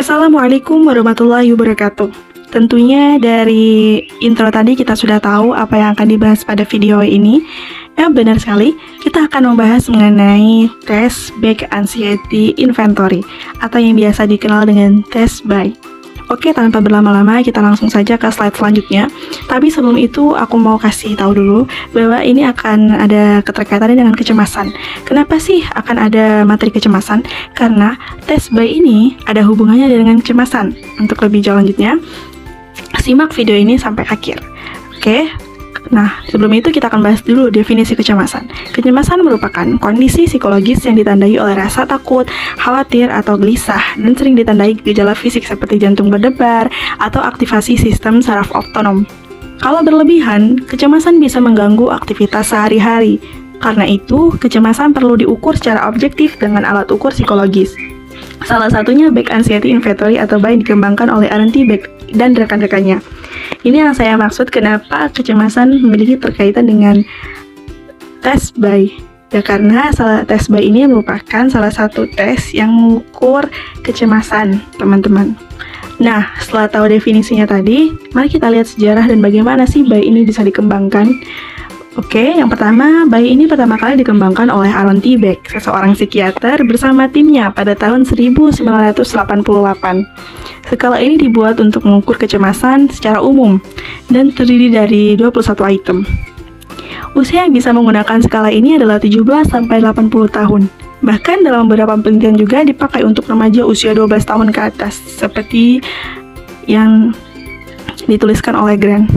Assalamualaikum warahmatullahi wabarakatuh. Tentunya dari intro tadi kita sudah tahu apa yang akan dibahas pada video ini. Ya, benar sekali, kita akan membahas mengenai tes Back Anxiety Inventory atau yang biasa dikenal dengan tes BAI. Oke, tanpa berlama-lama kita langsung saja ke slide selanjutnya. Tapi sebelum itu aku mau kasih tahu dulu bahwa ini akan ada keterkaitannya dengan kecemasan. Kenapa sih akan ada materi kecemasan? Karena tes BAI ini ada hubungannya dengan kecemasan. Untuk lebih jauh lanjutnya, simak video ini sampai akhir. Oke. Nah, sebelum itu kita akan bahas dulu definisi kecemasan. Kecemasan merupakan kondisi psikologis yang ditandai oleh rasa takut, khawatir, atau gelisah, dan sering ditandai gejala fisik seperti jantung berdebar atau aktivasi sistem saraf otonom. Kalau berlebihan, kecemasan bisa mengganggu aktivitas sehari-hari. Karena itu, kecemasan perlu diukur secara objektif dengan alat ukur psikologis. Salah satunya Back Anxiety Inventory atau BAI dikembangkan oleh Aaron T. Beck dan rekan-rekannya. Ini yang saya maksud kenapa kecemasan memiliki terkaitan dengan tes BAI. Ya karena tes BAI ini merupakan salah satu tes yang mengukur kecemasan, teman-teman. Nah, setelah tahu definisinya tadi, mari kita lihat sejarah dan bagaimana sih BAI ini bisa dikembangkan. Oke, yang pertama, BAI ini pertama kali dikembangkan oleh Aaron T. Beck, seseorang psikiater bersama timnya pada tahun 1988. Skala ini dibuat untuk mengukur kecemasan secara umum dan terdiri dari 21 item. Usia yang bisa menggunakan skala ini adalah 17-80 tahun. Bahkan dalam beberapa penelitian juga dipakai untuk remaja usia 12 tahun ke atas, seperti yang dituliskan oleh Grant.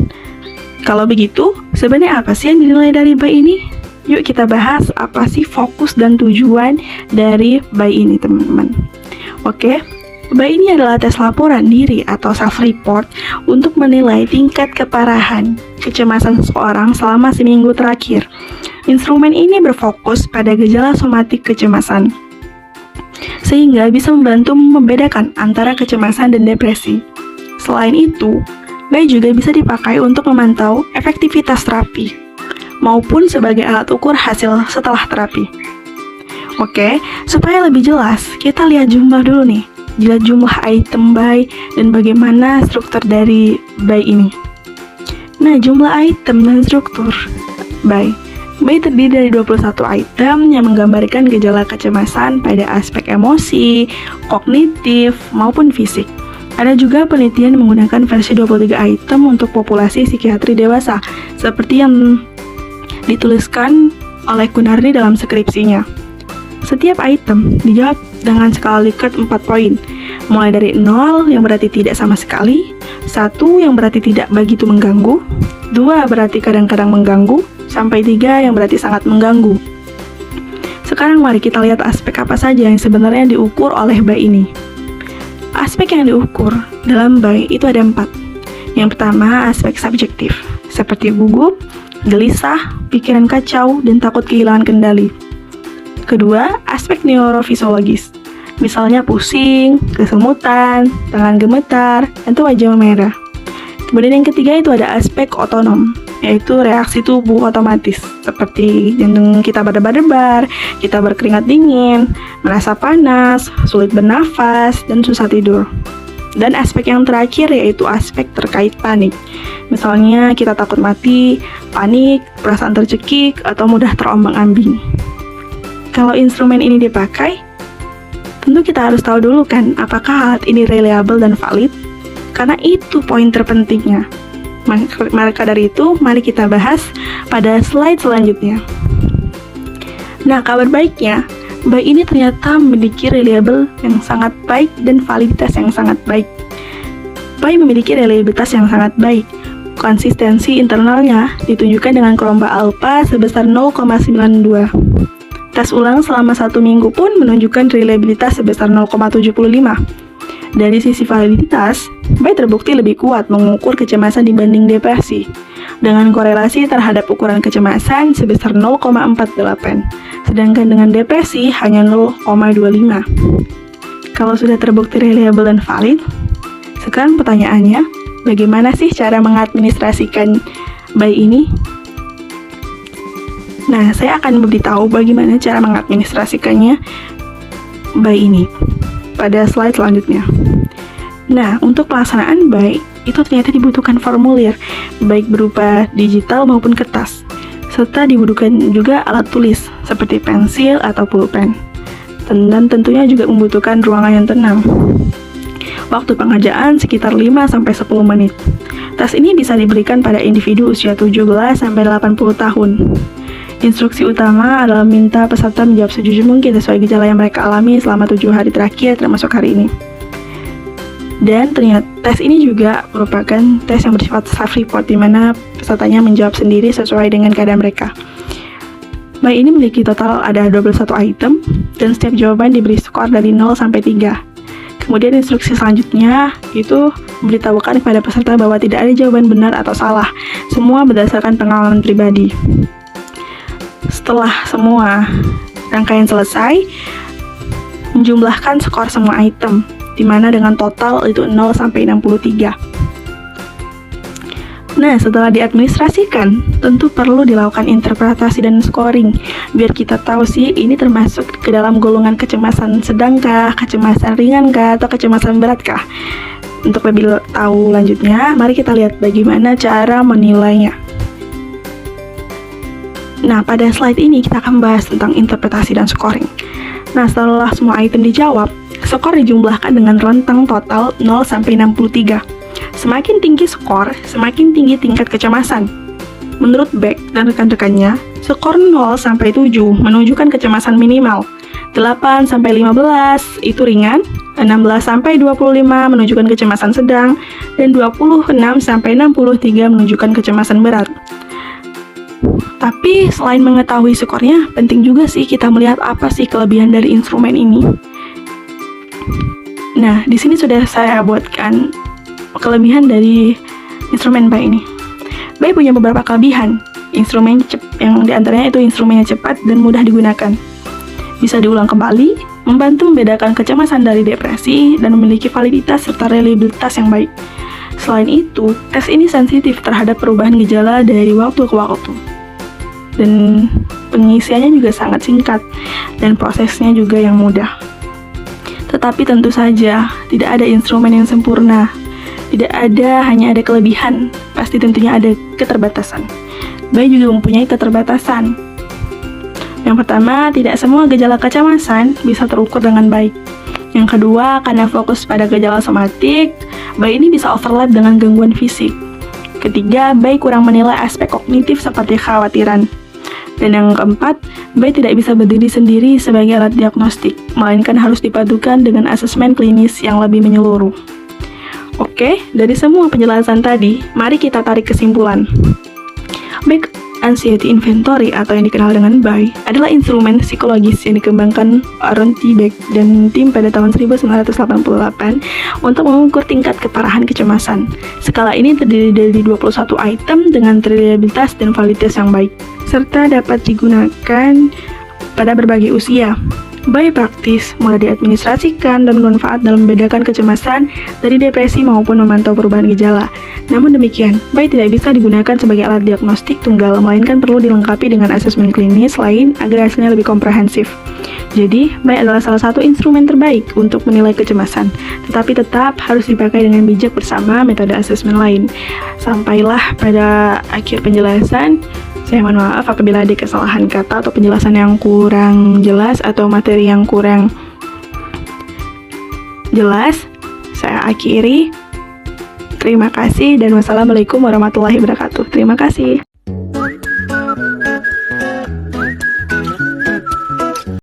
Kalau begitu, sebenarnya apa sih yang dinilai dari BAI ini? Yuk kita bahas apa sih fokus dan tujuan dari BAI ini, teman-teman. Oke, BAI ini adalah tes laporan diri atau self-report untuk menilai tingkat keparahan kecemasan seseorang selama seminggu terakhir. Instrumen ini berfokus pada gejala somatik kecemasan, sehingga bisa membantu membedakan antara kecemasan dan depresi. Selain itu, BAI juga bisa dipakai untuk memantau efektivitas terapi, maupun sebagai alat ukur hasil setelah terapi. Oke, supaya lebih jelas, kita lihat jumlah dulu nih. Lihat jumlah item BAI dan bagaimana struktur dari BAI ini. Nah, jumlah item dan struktur BAI. BAI terdiri dari 21 item yang menggambarkan gejala kecemasan pada aspek emosi, kognitif, maupun fisik. Ada juga penelitian menggunakan versi 23 item untuk populasi psikiatri dewasa, seperti yang dituliskan oleh Gunardi dalam skripsinya. Setiap item dijawab dengan skala Likert 4 poin, mulai dari 0 yang berarti tidak sama sekali, 1 yang berarti tidak begitu mengganggu, 2 berarti kadang-kadang mengganggu, sampai 3 yang berarti sangat mengganggu. Sekarang mari kita lihat aspek apa saja yang sebenarnya diukur oleh BAI ini. Aspek yang diukur dalam BAI itu ada 4. Yang pertama, aspek subjektif, seperti gugup, gelisah, pikiran kacau, dan takut kehilangan kendali. Kedua, aspek neurofisiologis, misalnya pusing, kesemutan, tangan gemetar, atau wajah memerah. Kemudian yang ketiga itu ada aspek otonom, yaitu reaksi tubuh otomatis, seperti jantung kita berdebar-debar, kita berkeringat dingin, merasa panas, sulit bernafas, dan susah tidur. Dan aspek yang terakhir yaitu aspek terkait panik. Misalnya kita takut mati, panik, perasaan tercekik, atau mudah terombang-ambing. Kalau instrumen ini dipakai, tentu kita harus tahu dulu kan apakah alat ini reliable dan valid, karena itu poin terpentingnya. Maka dari itu, mari kita bahas pada slide selanjutnya. Nah, kabar baiknya, BAI ini ternyata memiliki reliable yang sangat baik dan validitas yang sangat baik. BAI memiliki reliabilitas yang sangat baik. Konsistensi internalnya ditunjukkan dengan kelompok alfa sebesar 0,92. Tes ulang selama 1 minggu pun menunjukkan reliabilitas sebesar 0,75. Dari sisi validitas, BAI terbukti lebih kuat mengukur kecemasan dibanding depresi, dengan korelasi terhadap ukuran kecemasan sebesar 0,48, sedangkan dengan depresi hanya 0,25. Kalau sudah terbukti reliable dan valid, sekarang pertanyaannya, bagaimana sih cara mengadministrasikan BAI ini? Nah, saya akan memberitahu bagaimana cara mengadministrasikannya BAI ini pada slide selanjutnya. Nah, untuk pelaksanaan BAI, itu ternyata dibutuhkan formulir, baik berupa digital maupun kertas, serta dibutuhkan juga alat tulis, seperti pensil atau pulpen. Dan tentunya juga membutuhkan ruangan yang tenang. Waktu pengerjaan sekitar 5-10 menit. Tes ini bisa diberikan pada individu usia 17-80 tahun. Instruksi utama adalah minta peserta menjawab sejujur mungkin sesuai gejala yang mereka alami selama 7 hari terakhir termasuk hari ini. Dan ternyata tes ini juga merupakan tes yang bersifat self-report, di mana pesertanya menjawab sendiri sesuai dengan keadaan mereka. BAI ini memiliki total ada 21 item, dan setiap jawaban diberi skor dari 0 sampai 3. Kemudian instruksi selanjutnya itu memberitahukan kepada peserta bahwa tidak ada jawaban benar atau salah, semua berdasarkan pengalaman pribadi. Setelah semua rangkaian selesai, menjumlahkan skor semua item, di mana dengan total itu 0 sampai 63. Nah, setelah diadministrasikan, tentu perlu dilakukan interpretasi dan scoring, biar kita tahu sih ini termasuk ke dalam golongan kecemasan sedangkah, kecemasan ringankah, atau kecemasan beratkah. Untuk lebih tahu lanjutnya, mari kita lihat bagaimana cara menilainya. Nah, pada slide ini kita akan bahas tentang interpretasi dan scoring. Nah, setelah semua item dijawab, skor dijumlahkan dengan rentang total 0 sampai 63. Semakin tinggi skor, semakin tinggi tingkat kecemasan. Menurut Beck dan rekan-rekannya, skor 0 sampai 7 menunjukkan kecemasan minimal. 8 sampai 15 itu ringan, 16 sampai 25 menunjukkan kecemasan sedang, dan 26 sampai 63 menunjukkan kecemasan berat. Tapi selain mengetahui skornya, penting juga sih kita melihat apa sih kelebihan dari instrumen ini. Nah, di sini sudah saya buatkan kelebihan dari instrumen BAI ini. BAI punya beberapa kelebihan. Instrumen yang diantaranya itu instrumennya cepat dan mudah digunakan. Bisa diulang kembali, membantu membedakan kecemasan dari depresi, dan memiliki validitas serta reliabilitas yang baik. Selain itu, tes ini sensitif terhadap perubahan gejala dari waktu ke waktu. Dan pengisiannya juga sangat singkat, dan prosesnya juga yang mudah. Tetapi tentu saja, tidak ada instrumen yang sempurna. Tidak ada, hanya ada kelebihan. Pasti tentunya ada keterbatasan. BAI juga mempunyai keterbatasan. Yang pertama, tidak semua gejala kecemasan bisa terukur dengan baik. Yang kedua, karena fokus pada gejala somatik, BAI ini bisa overlap dengan gangguan fisik. Ketiga, BAI kurang menilai aspek kognitif seperti kekhawatiran. Dan yang keempat, BAI tidak bisa berdiri sendiri sebagai alat diagnostik, melainkan harus dipadukan dengan asesmen klinis yang lebih menyeluruh. Oke, dari semua penjelasan tadi, mari kita tarik kesimpulan. Beck Anxiety Inventory atau yang dikenal dengan BAI adalah instrumen psikologis yang dikembangkan Aaron T. Beck dan tim pada tahun 1988 untuk mengukur tingkat keparahan kecemasan. Skala ini terdiri dari 21 item dengan reliabilitas dan validitas yang baik, serta dapat digunakan pada berbagai usia. BAI praktis mulai diadministrasikan dan bermanfaat dalam membedakan kecemasan dari depresi maupun memantau perubahan gejala. Namun demikian, BAI tidak bisa digunakan sebagai alat diagnostik tunggal, melainkan perlu dilengkapi dengan asesmen klinis lain agar hasilnya lebih komprehensif. Jadi, BAI adalah salah satu instrumen terbaik untuk menilai kecemasan, tetapi tetap harus dipakai dengan bijak bersama metode asesmen lain. Sampailah pada akhir penjelasan. Saya mohon maaf apabila ada kesalahan kata atau penjelasan yang kurang jelas atau materi yang kurang jelas. Saya akhiri. Terima kasih dan wassalamualaikum warahmatullahi wabarakatuh. Terima kasih.